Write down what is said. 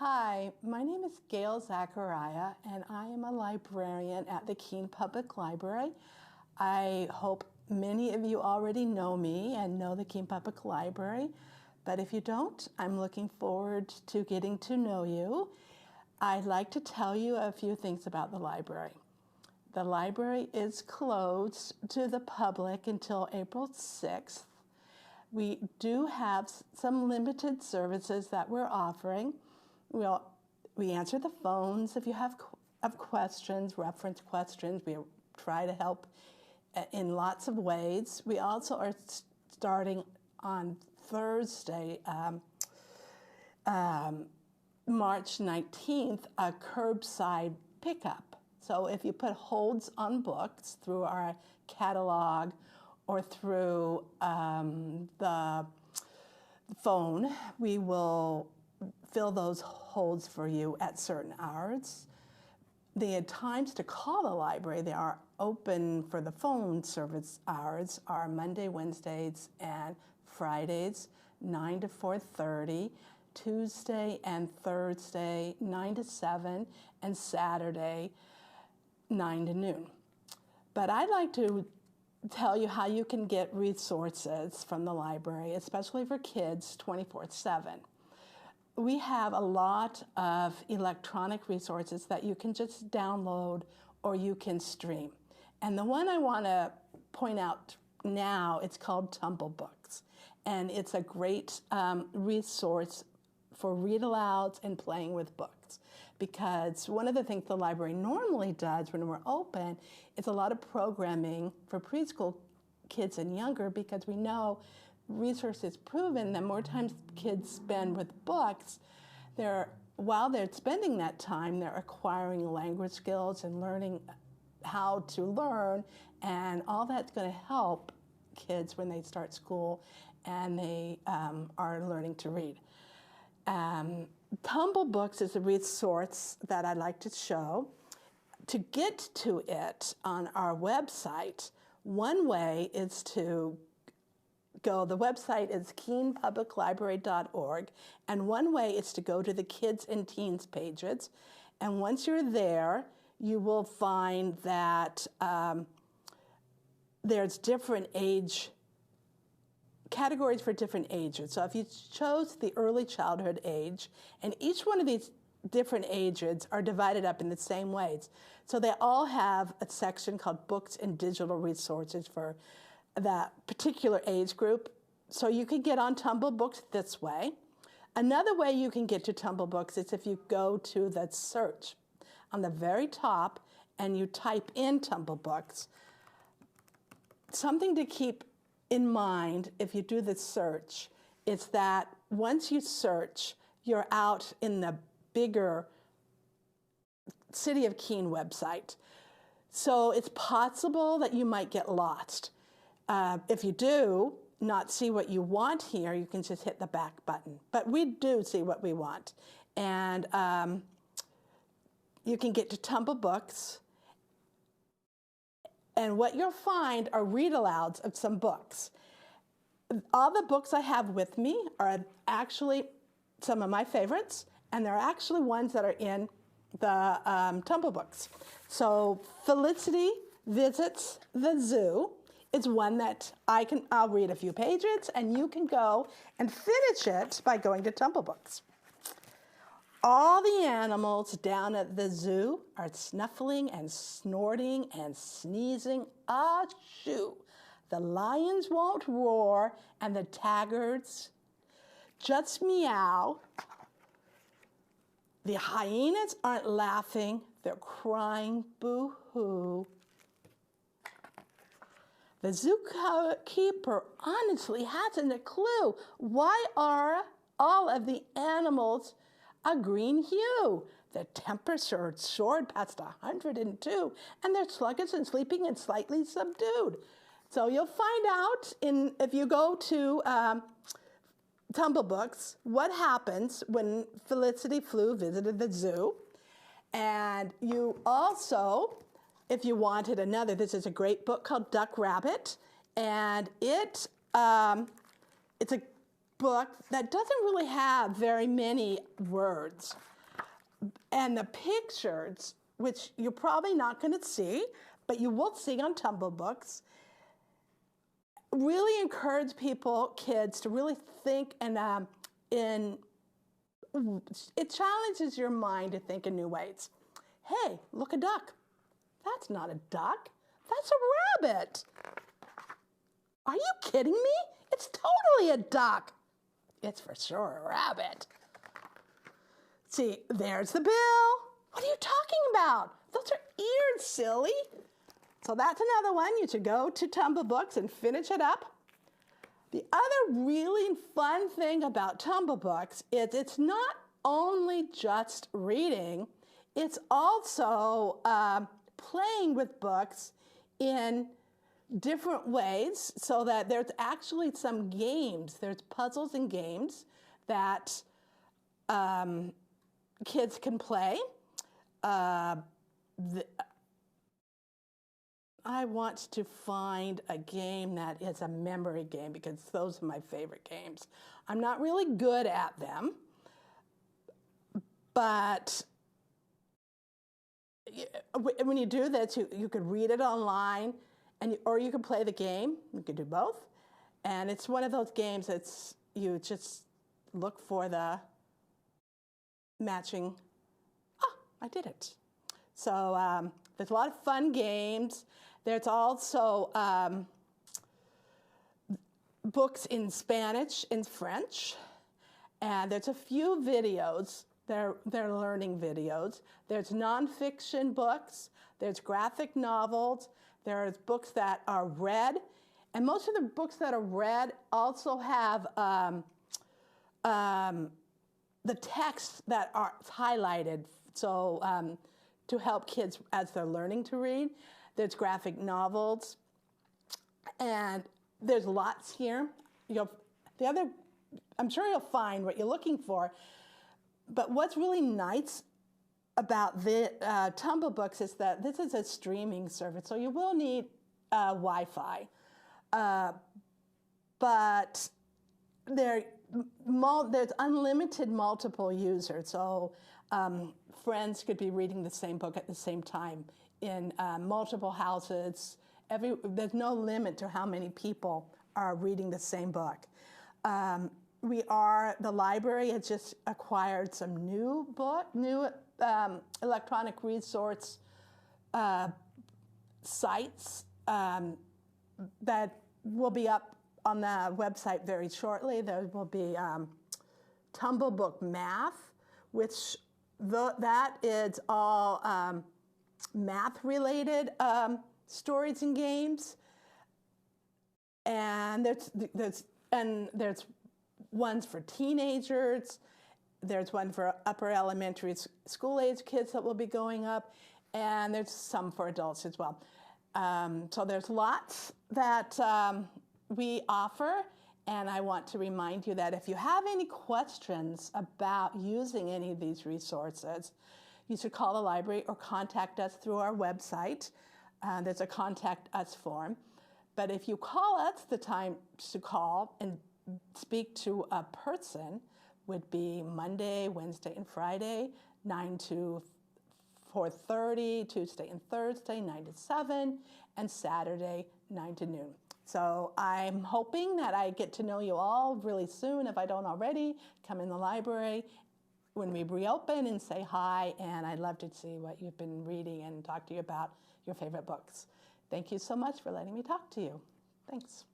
Hi, my name is Gail Zachariah, and I am a librarian at the Keene Public Library. I hope many of you already know me and know the Keene Public Library, but if you don't, I'm looking forward to getting to know you. I'd like to tell you a few things about the library. The library is closed to the public until April 6th. We do have some limited services that we're offering. We answer the phones if you have questions, reference questions. We try to help in lots of ways. We also are starting on Thursday, March 19th, a curbside pickup. So if you put holds on books through our catalog or through the phone, we will fill those holds for you at certain hours. The times to call the library, they are open for the phone service hours, are Monday, Wednesdays, and Fridays, 9 to 4:30, Tuesday and Thursday, 9 to 7, and Saturday, 9 to noon. But I'd like to tell you how you can get resources from the library, especially for kids, 24/7. We have a lot of electronic resources that you can just download or you can stream. And the one I want to point out now, it's called Tumble Books. And it's a great resource for read-alouds and playing with books. Because one of the things the library normally does when we're open is a lot of programming for preschool kids and younger, because we know research has proven that more times kids spend with books, while they're spending that time, they're acquiring language skills and learning how to learn, and all that's going to help kids when they start school and they are learning to read. Tumble Books is a resource that I'd like to show. To get to it on our website, one way is to the website is keenepubliclibrary.org, and one way is to go to the kids and teens pages. And once you're there, you will find that there's different age categories for different ages. So if you chose the early childhood age, and each one of these different ages are divided up in the same ways. So they all have a section called Books and Digital Resources for that particular age group. So you can get on Tumble Books this way. Another way you can get to Tumble Books is if you go to the search on the very top and you type in Tumble Books. Something to keep in mind if you do the search is that once you search, you're out in the bigger City of Keene website. So it's possible that you might get lost. If you do not see what you want here, you can just hit the back button. But we do see what we want. And you can get to Tumble Books. And what you'll find are read-alouds of some books. All the books I have with me are actually some of my favorites, and they're actually ones that are in the Tumble Books. So Felicity Visits the Zoo is one that I'll read a few pages, and you can go and finish it by going to Tumble Books. All the animals down at the zoo are snuffling and snorting and sneezing. Achoo! The lions won't roar, and the taggarts just meow. The hyenas aren't laughing, they're crying boo-hoo. The zookeeper honestly hasn't a clue. Why are all of the animals a green hue? The temperature soared past 102, and they're sluggish and sleeping and slightly subdued. So you'll find out if you go to Tumble Books what happens when Felicity Floo visited the zoo. And you also, if you wanted another, this is a great book called Duck Rabbit, and it's a book that doesn't really have very many words. And the pictures, which you're probably not going to see, but you will see on Tumble Books, really encourage kids to really think it challenges your mind to think in new ways. Hey, look, a duck. That's not a duck. That's a rabbit. Are you kidding me? It's totally a duck. It's for sure a rabbit. See, there's the bill. What are you talking about? Those are ears, silly. So that's another one. You should go to Tumble Books and finish it up. The other really fun thing about Tumble Books is it's not only just reading, it's also playing with books in different ways, so that there's actually some games. There's puzzles and games that kids can play. I want to find a game that is a memory game, because those are my favorite games. I'm not really good at them, but when you do this, you could read it online, or you can play the game. You could do both. And it's one of those games that's, you just look for the matching, I did it. So there's a lot of fun games. There's also books in Spanish and French. And there's a few videos. They're learning videos. There's nonfiction books. There's graphic novels. There's books that are read. And most of the books that are read also have the text that are highlighted, so to help kids as they're learning to read. There's graphic novels, and there's lots here. I'm sure you'll find what you're looking for, but what's really nice about the Tumble Books is that this is a streaming service, so you will need Wi-Fi, but there's unlimited multiple users, so friends could be reading the same book at the same time in multiple houses. There's no limit to how many people are reading the same book. The library has just acquired some new electronic resource sites that will be up on the website very shortly. There will be Tumble Book Math, which that is all math-related stories and games. And there's ones for teenagers. There's one for upper elementary school-age kids that will be going up, and there's some for adults as well. So there's lots that we offer, and I want to remind you that if you have any questions about using any of these resources, you should call the library or contact us through our website. There's a contact us form. But if you call us, the time to call and speak to a person would be Monday, Wednesday, and Friday, 9 to 4:30, Tuesday and Thursday, 9 to 7, and Saturday, 9 to noon. So I'm hoping that I get to know you all really soon. If I don't already, come in the library when we reopen and say hi, and I'd love to see what you've been reading and talk to you about your favorite books. Thank you so much for letting me talk to you. Thanks.